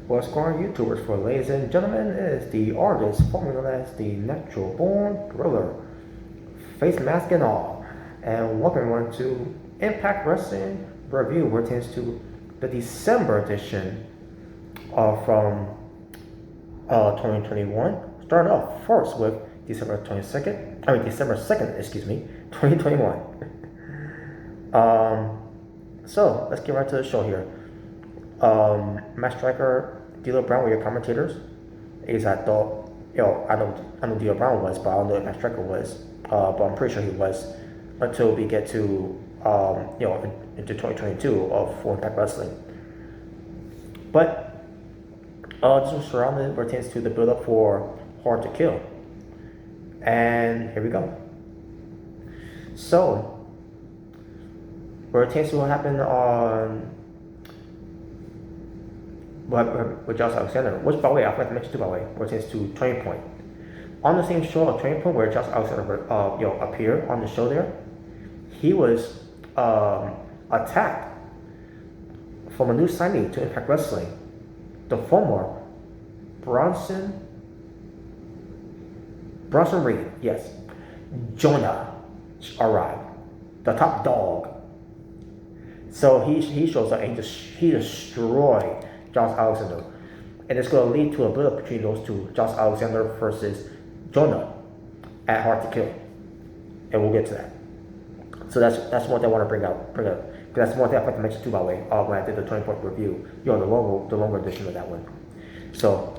What's going on, YouTubers? For ladies and gentlemen, is the artist formerly known as the Natural Born Thriller, face mask and all, and welcome everyone to Impact Wrestling Review, where it tends to the December edition from 2021. Started off first with December 2nd, 2021. So let's get right to the show here. Matt Striker, D'Lo Brown were your commentators. Is I thought, I know D'Lo Brown was, but I don't know if Matt Striker was. But I'm pretty sure he was until we get to into 2022 for Impact Wrestling. But this was surrounded pertains to the build up for Hard to Kill, and here we go. So, pertains to what happened on. With Josh Alexander, which by the way I forgot to mention too, by the way, pertains to Turning Point. On the same show of Turning Point where Josh Alexander appeared on the show there, he was attacked from a new signing to Impact Wrestling. The former Bronson Reed, yes, Jonah arrived, the top dog. So he shows up and he destroyed Josh Alexander, and it's going to lead to a build-up between those two, Josh Alexander versus Jonah at Hard to Kill, and we'll get to that. So that's one thing I want to bring up, because that's one thing I forgot to mention too, by the way, when I did the Turning Point review, the longer edition of that one. So,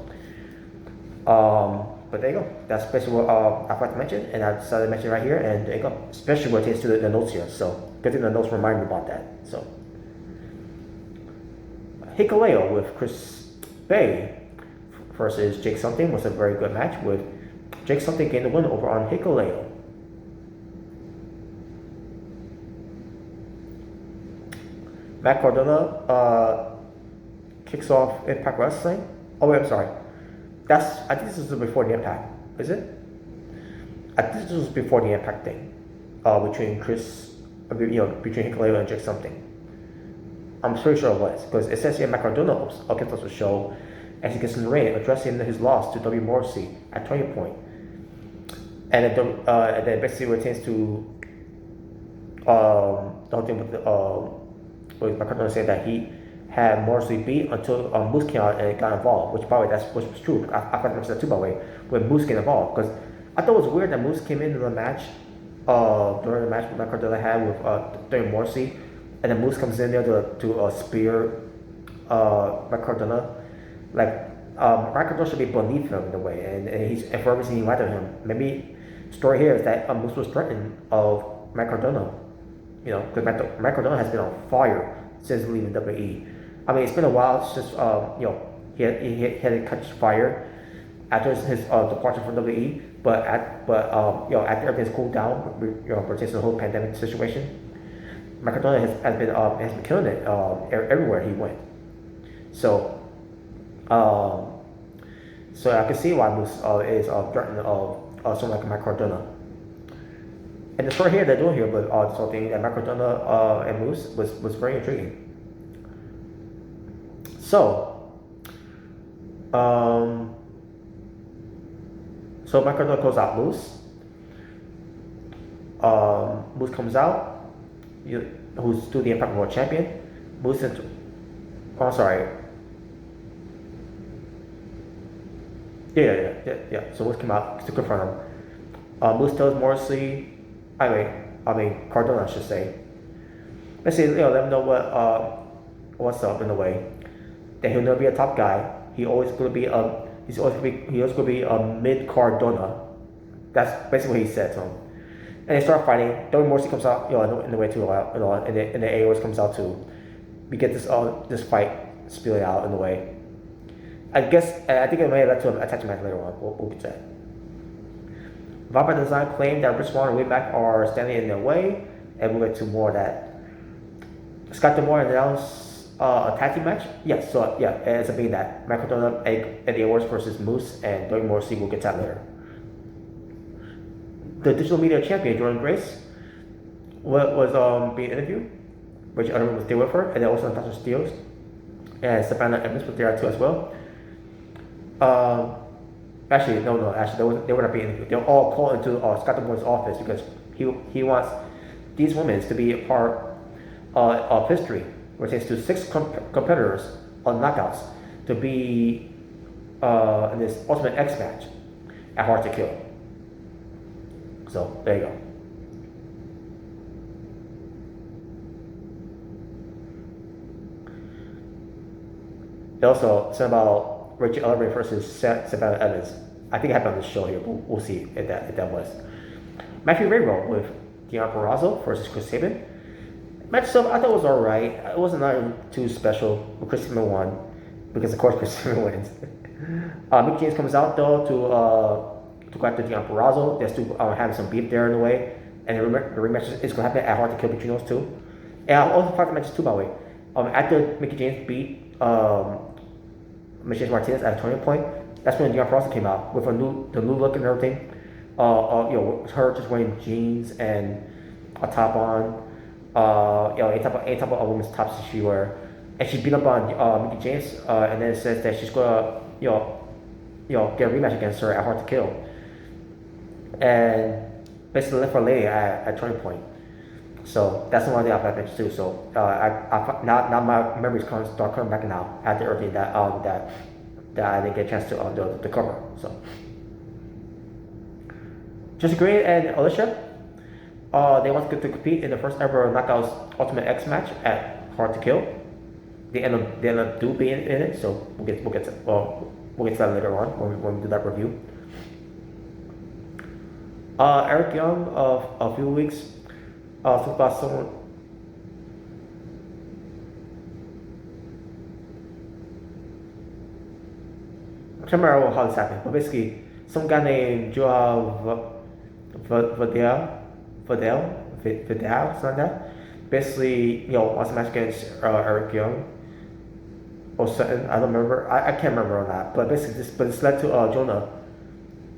but there you go. That's basically what I forgot to mention, and I decided to mention right here, and there you go. Especially when it takes to the notes here. So, good thing the notes remind me about that. So. Hikuleo with Chris Bay versus Jake Something was a very good match, with Jake Something getting the win over on Hikuleo. Matt Cardona kicks off Impact Wrestling. Oh wait, I'm sorry. I think this is before the Impact. Is it? I think this was before the Impact thing. Between Hikuleo and Jake Something. I'm pretty sure it was, because it says here Matt Cardona kicks off the show as he gets in the ring, addressing his loss to W. Morrissey at Turning Point. And then basically retains to the whole thing with Matt Cardona saying that he had Morrissey beat until Moose came out and got involved, which by the way, which was true. I forgot to mention that too, by the way, when Moose get involved, because I thought it was weird that Moose came into the match during the match Matt Cardona had with W. Morrissey. And then Moose comes in there to spear Matt Cardona. Like, Matt Cardona should be beneath him in a way, and for everything he lied to him. Maybe the story here is that Moose was threatened of Matt Cardona. Because Matt Cardona has been on fire since leaving WWE. I mean, it's been a while since he had to catch fire after his departure from WWE. But after everything's cooled down, pertains to the whole pandemic situation, Matt Cardona has been killing it everywhere he went. So I can see why Moose is threatening someone like Matt Cardona. And the story here they're doing here, but this whole thing that Matt Cardona and Moose was very intriguing. So Matt Cardona calls out Moose. Moose comes out. Who's still the Impact World Champion. Moose into. Oh, sorry. Yeah. So Moose came out to confront him. Moose tells Morrissey, Cardona, I should say. Let's see, let him know what's up in a way. That he'll never be a top guy. He's always gonna be a mid Cardona. That's basically what he said to him. And they start fighting. W. Morrissey comes out, in the way too, and the AOS comes out too. We get this fight spilling out in the way. I think it may have led to an attachment match later on. We'll get to that. Vibe Design claimed that Rich Swann and Wayback are standing in their way, and we'll get to more of that. Scott D'Amore announced a tag team match. Yes, it's a big that Matt Cardona and the AOS versus Moose and W. Morrissey. We'll get to that later. The digital media champion, Jordan Grace, was being interviewed, which I was there with her, and then also Natasha Steele. and Savannah Evans was there too as well. Actually, no. Actually, they were not being interviewed. They were all called into Scott D'Amore's office because he wants these women to be a part of history, which is to 6 competitors on knockouts to be in this Ultimate X match at Hard to Kill. So there you go. They also said about Rachel Ellery versus Savannah Evans. I think it happened on the show here, but we'll see if that was. Matthew Rave with Deonna Purrazzo versus Chris Sabin. Match itself, I thought it was alright. It wasn't not too special, but Chris Sabin won because of course Chris Sabin wins. Mickey James comes out though to go after Deonna Purrazzo. They're still having some beef there in the way, and the rematch is going to happen at Hard to Kill between those two. And I'll also talk about matches too, by the way. After Mickey James beat Michelle Martinez at a turning point, that's when Deonna Purrazzo came out with the new look and everything. Her just wearing jeans and a top on. Any type of a woman's tops she wear, and she beat up on Mickey James, and then it says that she's gonna get a rematch against her at Hard to Kill, and basically left her lady at turning point. So that's the one thing I mentioned too. So now my memories start coming back now after everything that I didn't get a chance to cover. So Jesse Green and Alicia. They want to compete in the first ever Knockouts Ultimate X match at Hard to Kill. They end up being in it, so we'll get to that later on when we do that review. Eric Young of a few weeks talked about someone. I can't remember how this happened, but basically some guy named Joao Vidal, something like that. Basically, wants a match against Eric Young or something. I don't remember. I can't remember on that. But basically, this led to Jonah,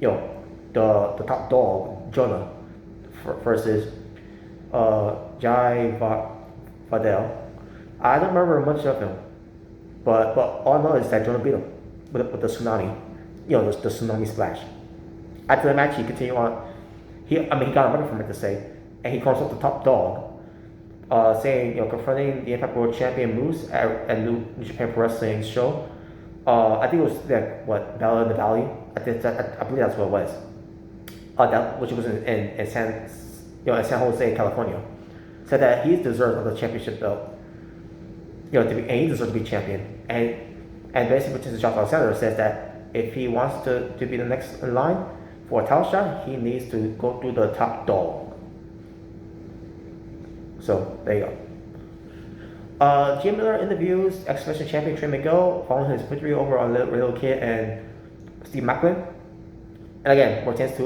the top dog, Jonah, versus Jai Vidal. I don't remember much of him, but all I know is that Jonah beat him with the tsunami, the tsunami splash. After the match, he continued on. He got a money from it to say, and he calls himself the top dog, saying, confronting the Impact World Champion Moose at New Japan Pro Wrestling show. I think it was Battle in the Valley. I believe that's what it was. Which was in San Jose, California. Said that he deserves the championship belt. And he deserves to be champion. And basically, Batista Josh Alexander says that if he wants to be the next in line for a title shot, he needs to go through the top dog. So there you go. Jim Miller interviews ex-Division champion Trey Miguel following his victory over on Little Kid and Steve Macklin. And again, Martinez he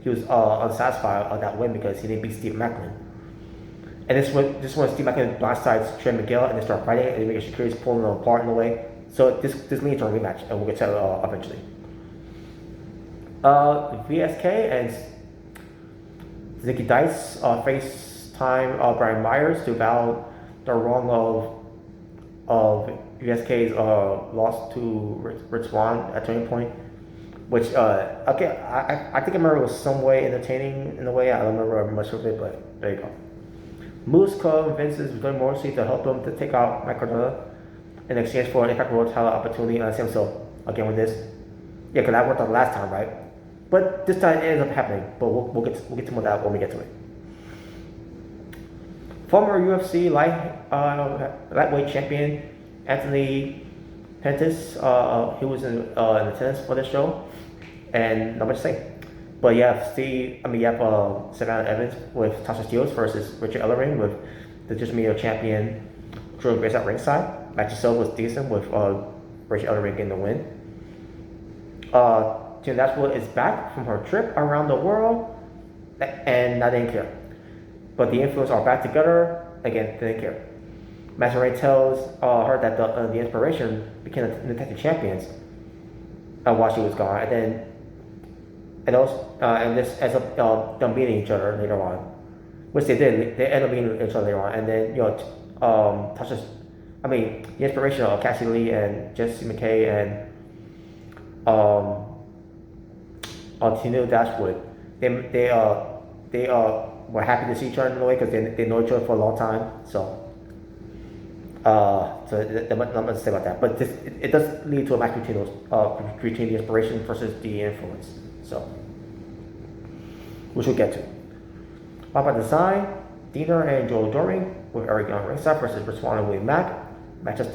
was unsatisfied on that win because he didn't beat Steve Macklin. And this one Steve Macklin blindsides Trey Miguel and they start fighting and Miguel Shakira is pulling them apart in a way. So this leads to a rematch and we'll get to that eventually. VSK and Zicky Dice FaceTime Brian Myers to vow the wrong of VSK's loss to Rich Swann at turning point, which I think I remember it was some way entertaining in a way. I don't remember much of it, but there you go. Moose convinces Glenn Morrissey to help him to take out Mike Cardona in exchange for an Impact World title opportunity. And I see him so again with this, because that worked out last time, right? But this time it ends up happening. But we'll get to more of that when we get to it. Former UFC lightweight champion Anthony Pettis, he was in attendance for this show, and not much to say. But you have Savannah Evans with Tasha Steelz versus Richard Ellering with the Just Media champion Drew Grace at ringside. Match itself was decent with Richard Ellering getting the win. Jen Dashwood is back from her trip around the world, and I didn't care. But the Influence are back together again. Didn't care. Masquerade tells her that the Inspiration became the tag team champions while she was gone, and this ends up them beating each other later on, which they did. They end up beating each other later on, and then the inspiration of Cassie Lee and Jesse McKay and Tino Dashwood, they were happy to see each other in a way because they know each other for a long time. So I'm not going to say about that, but it does lead to a match between between the inspiration versus the influence. So, which we'll get to. By design, Diener and Joel Doring with Eric Young ringside versus Rich Swann and Willie Mack. Match is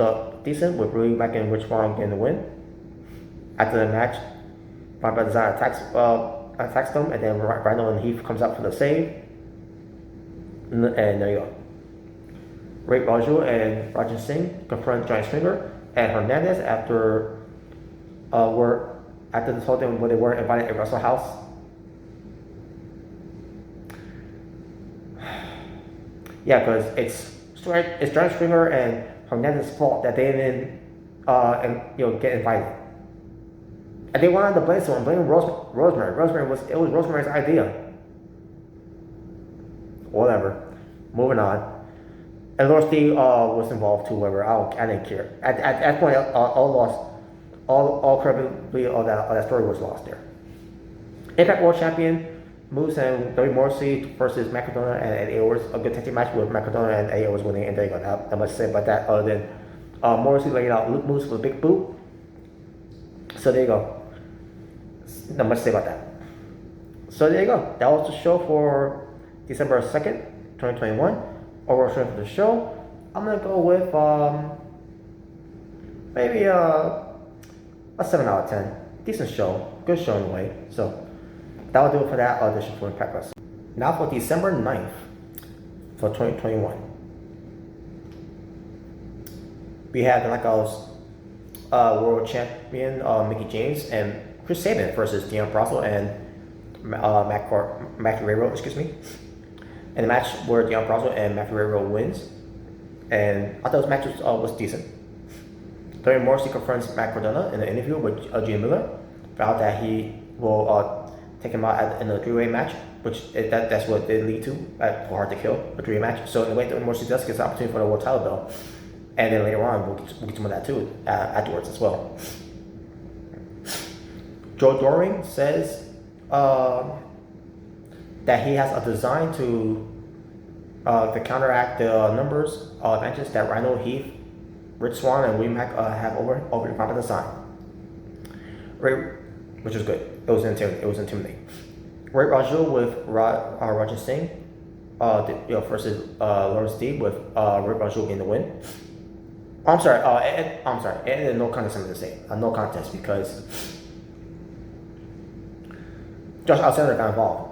decent with Willie Mack and Rich Swann getting the win. After the match, by design attacks them, and then Rhino and Heath comes out for the save. And there you go. Ray Raju and Rajan Singh confront Giant Stringer and Hernandez after this whole thing where they were invited at Russell House. Yeah, because it's Giant Stringer and Hernandez's fault that they didn't get invited. And they wanted to blame someone, blame Rosemary. It was Rosemary's idea. Whatever. Moving on. And Lord Steve was involved too, whatever. I didn't care. At that point, all credibility of that story was lost there. Impact World Champion Moose and W. Morrissey versus McDonough and Eddie Owens. A good tag team match with McDonough and Eddie Owens winning, and there you go. Not much to say about that other than Morrissey laying out Luke Moose with a big boot. So there you go. Not much to say about that. So there you go. That was the show for December 2nd, 2021. Overall strength for the show, I'm gonna go with maybe a 7 out of 10. Decent show, good show in a way. So that'll do it for that audition for Impact Wrestling. Now for December 9th for 2021, we have the Knockouts World Champion Mickie James and Chris Sabin versus Deon Brosel and Matt Ferreira, And the match where Deon Brosel and Matt Ferreira wins. And I thought this match was decent. Terry Morrissey confronts Matt Cardona in an interview with Gene Miller. Vowed that he will take him out in a three-way match, which that's what they lead to for Hard to Kill, a three-way match. So in a way, Terry Morrissey does get an opportunity for the world title belt. And then later on, we'll get to that too afterwards as well. Joe Doring says that he has a design to counteract the numbers of matches that Rhino, Heath, Rich Swann, and William Mack have over the proper design. Which is good. It was intimidating. Ray Raju with Rajan Singh versus Lawrence Steve with Ray Raju getting the win. I'm sorry. It ended no contest. I'm going to say no contest because Josh Alexander got involved.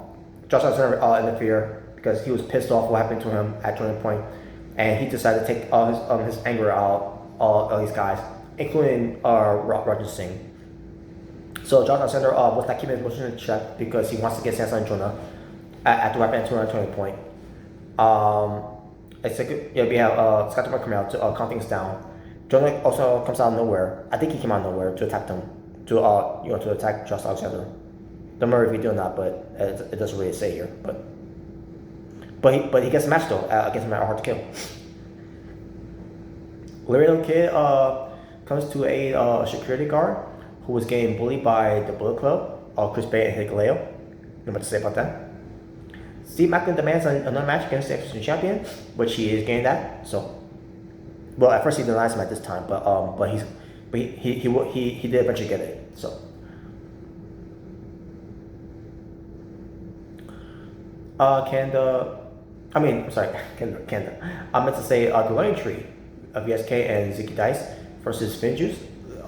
Josh Alexander interfered because he was pissed off what happened to him at Turning Point, and he decided to take his anger out all these guys, including Rajan Singh. So Josh Alexander was not keeping his emotions in check because he wants to get Sansa and Jonah at the weapon at Turning Point. We have Scott Demore coming out to count things down. Jonah also comes out of nowhere. I think he came out of nowhere to attack them, to attack Josh Alexander. Don't remember if he did or not, but it doesn't really say here. But he gets a match though against Hard to Kill. Laredo Kid comes to a security guard who was getting bullied by the Bullet Club, Chris Bay and Hikuleo. Nothing much to say about that. Steve Macklin demands another match against the X-Division champion, which he is getting that. So, well, at first he denies him at this time, but he did eventually get it. So. Kanda. I meant to say the Learning Tree of VSK and Zicky Dice versus Finjuice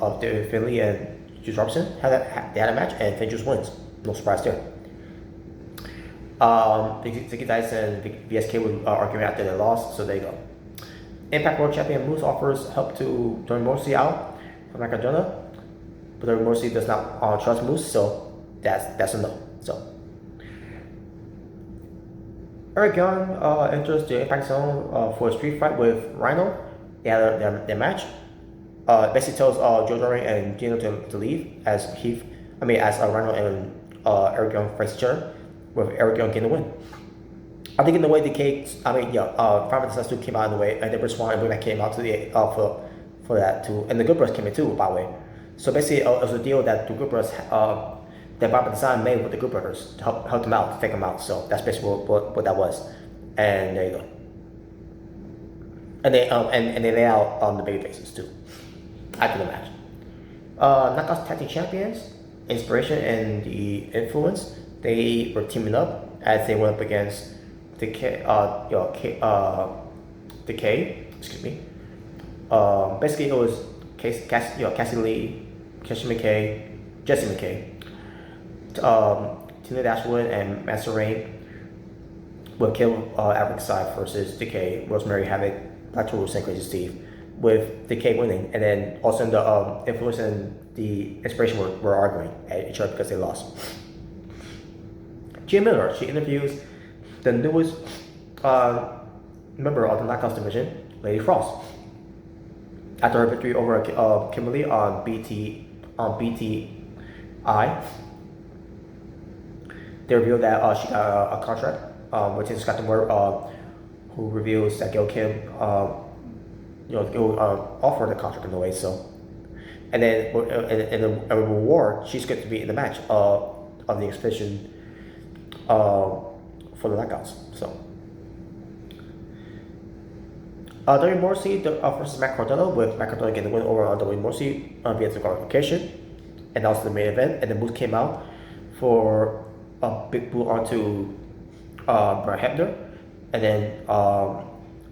of David Finley and Juice Robinson. They had a match and Finjuice wins. No surprise there. Zicky Dice and VSK were arguing after their loss, so there you go. Impact World Champion Moose offers help to Tony Morrissey out from Macadona, but Tony Morrissey does not trust Moose, so that's a no. So. Eric Young enters the Impact Zone for a street fight with Rhino. They had their match. Basically tells Joe Doring and Gino to leave as Rhino and Eric Young face each other, with Eric Young getting the win. I think in the way the cake, I mean, yeah, Five Sense 2 came out in the way, and the Bruce Wayne and Batman came out to the for that too, and the Good Brothers came in too, by the way. So basically, it was a deal that the Good Brothers, that Bob Design made with the Good Brothers to help them out, to take them out. So that's basically what that was, and there you go. And they lay out the baby faces too after the match. Knockouts Tag Team Champions, Inspiration and the Influence, they were teaming up as they went up against Decay, excuse me. Basically, it was Cassie Lee, Cassie McKay, Jesse McKay, Tina Dashwood, and Master Rain will kill Average Side versus Decay, Rosemary Havoc, Black Truth, and Crazy Steve, with Decay winning, and then also the Influence and the Inspiration were arguing at each other because they lost. Gia Miller, she interviews the newest member of the Knockouts division, Lady Frost, after her victory over Kimberly on BTI. They revealed that she got a contract, which is Scott Moore, who reveals that Gail Kim, offered the contract in a way. So, and then in a reward, she's going to be in the match of the expedition for the Knockouts. So, W. Morrissey versus Matt Cardona, with Matt Cardona getting the win over on W. Morrissey via disqualification, and that was the main event. And the Moose came out for a big boot onto Brad Hebner, and then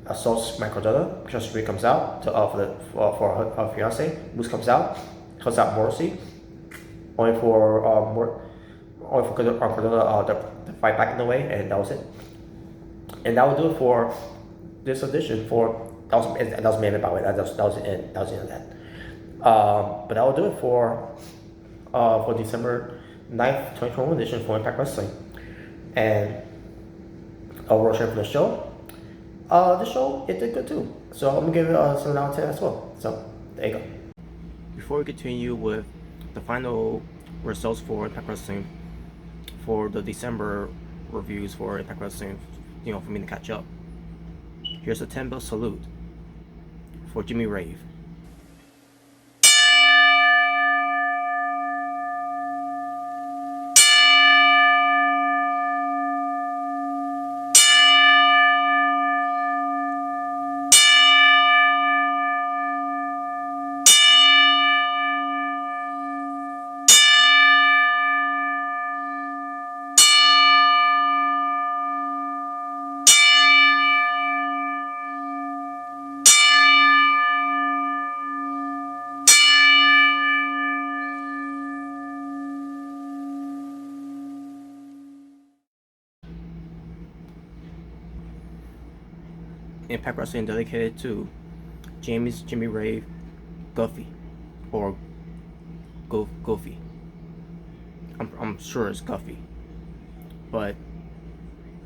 assaults Matt Cardona. Just Reed comes out for her fiance. Moose comes out Morrissey, only for Cardona to fight back in the way, and that was it. And that will do it for this edition. That was main event, by the way. That was the end. That was the end of that. But that will do it for December 9th, 2021 edition for Impact Wrestling. And overall share for the show. The show, it did good too. So I'm gonna give it a 7 out of 10 as well. So there you go. Before we continue with the final results for Impact Wrestling for the December reviews for Impact Wrestling, for me to catch up. Here's a 10-bell salute for Jimmy Rave. Impact Wrestling dedicated to Jimmy Rave Guffey, or Goofy. I'm sure it's Guffey, but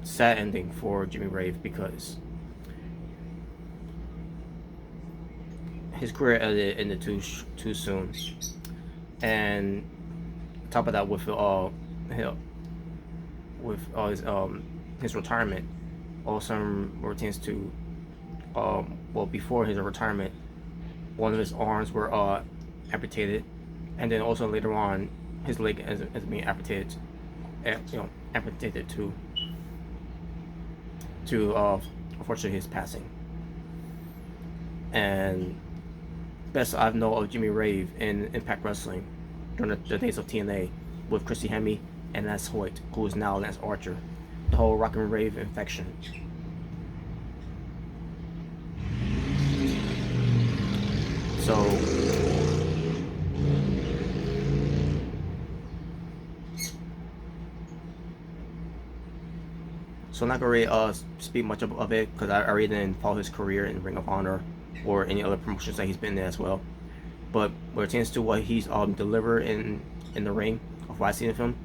sad ending for Jimmy Rave because his career ended too soon, and on top of that, with his retirement, also pertains to before his retirement, one of his arms were amputated, and then also later on, his leg is being amputated, to unfortunately his passing. And best I know of Jimmy Rave in Impact Wrestling during the days of TNA with Christy Hemme and Lance Hoyt, who is now Lance Archer, the whole Rock and Rave infection. So I'm not gonna really speak much of it because I really didn't follow his career in Ring of Honor or any other promotions that he's been in as well. But when it comes to what he's delivered in the ring of what I've seen of him,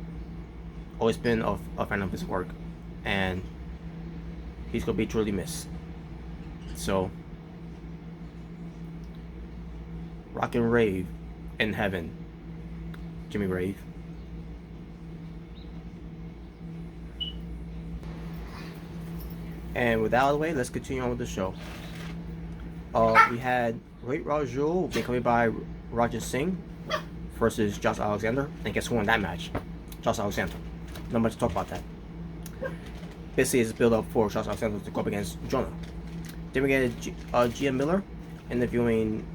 always been a fan of his work, and he's gonna be truly missed. So, rock and rave in heaven, Jimmy Rave. And with that out of the way, let's continue on with the show. We had Rate Rajul being covered by Rajan Singh versus Josh Alexander. And guess who won that match? Josh Alexander. Not much to talk about that. Basically, it's build up for Josh Alexander to go up against Jonah. Then we get Gia Miller interviewing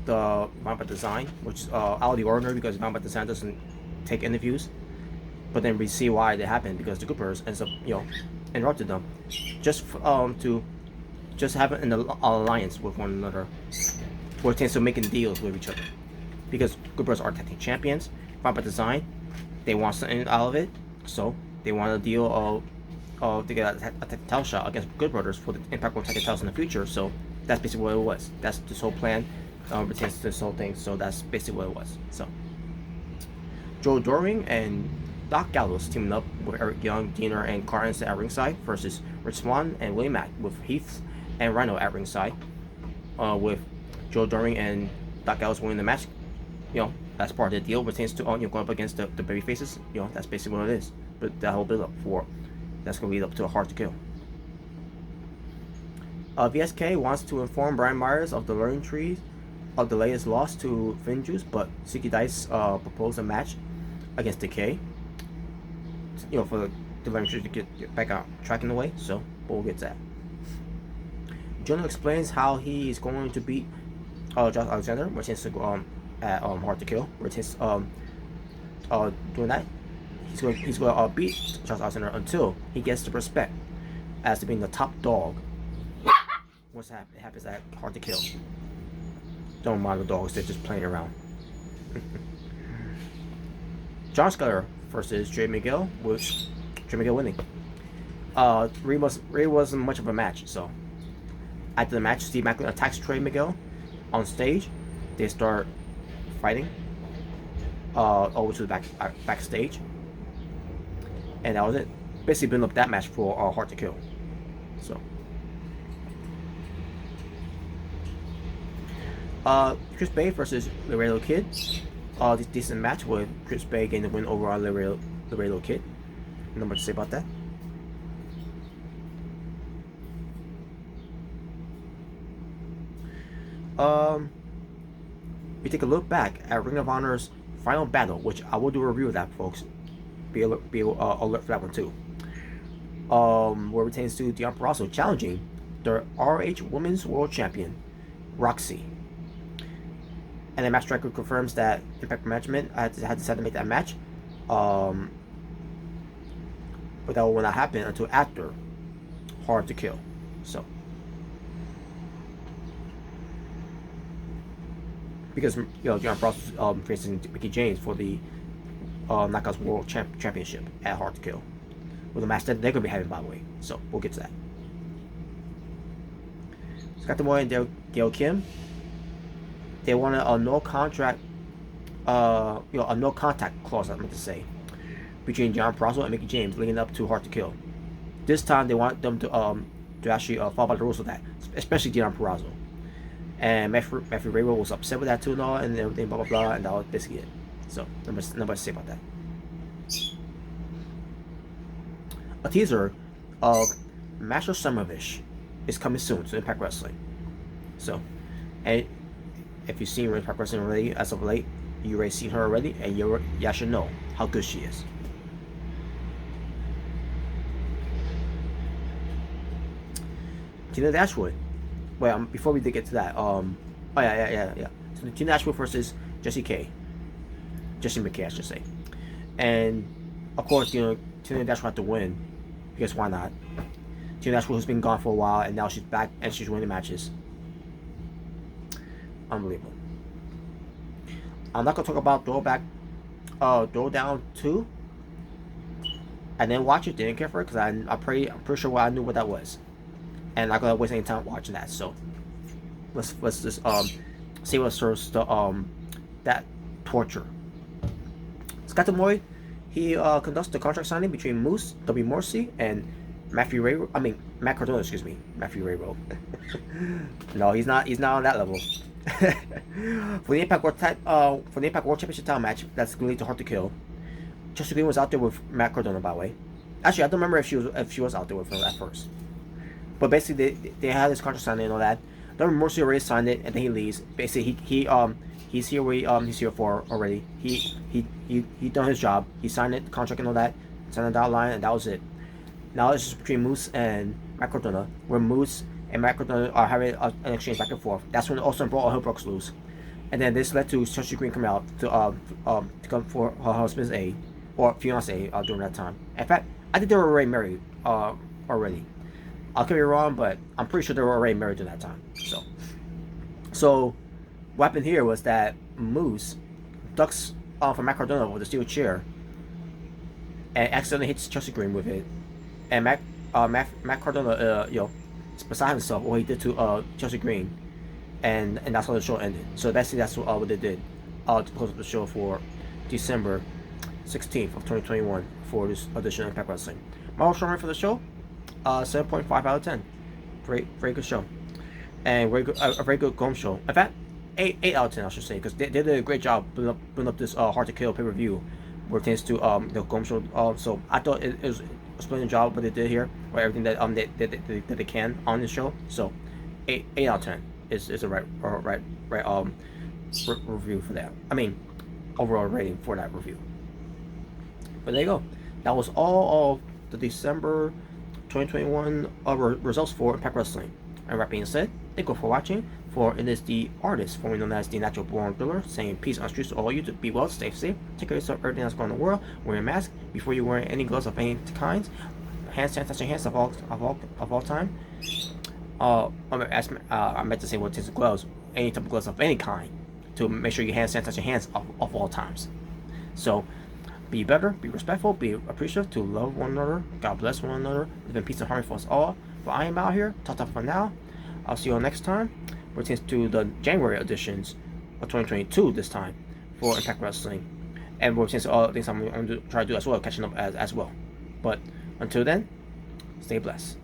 the Vampa Design, which is out of the ordinary because Vampa Design doesn't take interviews. But then we see why that happened because the Goopers ends up, interrupted them, just to just have an alliance with one another, or tends to making deals with each other, because Goopers are tag team champions. Vampa Design, they want something out of it, so they want a deal to get a title shot against Good Brothers for the Impact World Tag Team titles in the future. So that's basically what it was. That's this whole plan. Pertains to this whole thing. So that's basically what it was. So Joe Doring and Doc Gallows teaming up with Eric Young, Diener, and Carnes at ringside versus Rich Swann and Willie Mack with Heath and Rhino at ringside. With Joe Doring and Doc Gallows winning the match. That's part of the deal. Pertains to going up against the baby faces. That's basically what it is. But that whole build up for that's going to lead up to a Hard to Kill. VSK wants to inform Brian Myers of the learning trees of the latest loss to Finjuice, but Suki Dice proposed a match against Decay. For the learning trees to get back on track in the way. So we'll get to that. Jonah explains how he is going to beat Josh Alexander, which is to go at Hard to Kill. Which is doing that. He's going to beat Josh Alexander until he gets the respect as to being the top dog. What's happening? It happens at Hard to Kill. Don't mind the dogs; they're just playing around. John Scudder versus Trey Miguel, with Trey Miguel winning. Ray wasn't much of a match, so after the match, Steve Macklin attacks Trey Miguel on stage. They start fighting over to the backstage. And that was it. Basically building up that match for Hard to Kill. So Chris Bay versus Laredo Kid. This decent match with Chris Bay getting the win over Laredo Kid. Not much to say about that. We take a look back at Ring of Honor's final battle, which I will do a review of that, folks. Be alert for that one too. Where it pertains to Deon Purrazzo challenging the RH Women's World Champion, Roxy. And the match striker confirms that Impact Management had decided to make that match. But that will not happen until after Hard to Kill. So because Deon Purrazzo facing Mickey James for the Knockouts World Championship at Hard to Kill, with a match that they're going to be having, by the way. So we'll get to that. Scott D'Amore and Gail Kim, they wanted a no contract, a no contact clause, I meant to say, between Deon Purrazzo and Mickey James leading up to Hard to Kill. This time they want them to actually follow by the rules of that, especially Deon Purrazzo. And Matthew Raybo was upset with that too, and everything, blah blah blah, and that was basically it. So, nobody to say about that. A teaser of Master Summervish is coming soon to Impact Wrestling. So, and if you've seen Impact Wrestling already, as of late, you already seen her already, and you should know how good she is. Tina Dashwood. Wait, before we get to that, So Tina Dashwood versus Jessie McKay, I should say. And of course, Tina Dashwood had to win, because why not? Tina Dashwood has been gone for a while, and now she's back and she's winning matches. Unbelievable. I'm not gonna talk about Throwdown 2. I didn't watch it, didn't care for it, because I'm pretty sure I knew what that was, and I'm not gonna waste any time watching that. So let's just see what serves the that torture. Scott D'Amore, he conducts the contract signing between Moose W. Morrissey and Matt Cardona, Matthew Rayro. No, he's not on that level. For the Impact World Championship title match, that's going to lead to Hard to Kill. Chester Green was out there with Matt Cardona, by the way. Actually, I don't remember if she was out there with him at first. But basically, they had his contract signed and all that. Then Mercy already signed it, and then he leaves. Basically, he's here. He's here for already. He done his job. He signed it, the contract and all that. Signed the dotted line, and that was it. Now it's just between Moose and Matt Cardona, where Moose and Matt Cardona are having an exchange back and forth. That's when Austin brought all hell Brooks loose, and then this led to Chelsea Green coming out to come for her husband's aid or fiance during that time. In fact, I think they were already married already. I could be wrong, but I'm pretty sure they were already married during that time. So what happened here was that Moose ducks from Matt Cardona with a steel chair and accidentally hits Chelsea Green with it. And Matt Cardona, is beside himself what he did to Chelsea Green, and that's how the show ended. So that's what they did to close up the show for December 16th of 2021 for this edition of Impact Wrestling. My overall rating for the show, 7.5 out of 10. Very good show, and a very good home show. In fact, 8 out of 10 I should say, because they did a great job building up this Hard to Kill pay-per-view, where it tends to the home show. So I thought it was a splendid job what they did here, or everything that they can on this show. So 8 out of 10 is a right review for that. I mean, overall rating for that review. But there you go. That was all of the December 2021 results for Impact Wrestling. And that being said, thank you for watching. For it is the artist, formerly known as the Natural Born Thriller, saying peace on the streets to all you to be well, stay safe, take care of yourself, everything that's going on in the world. Wear a mask before you wear any gloves of any kind. Hand sanitize your hands of all time. I meant to say what takes gloves, any type of gloves of any kind, to make sure you hand sanitize your hands of all times. So be better, be respectful, be appreciative, to love one another. God bless one another. Live in peace and harmony for us all. But I am out here. Talk for now. I'll see you all next time. Pertains to the January editions of 2022 this time for Impact Wrestling, and we're to all the things I'm going to try to do as well, catching up as well. But until then, stay blessed.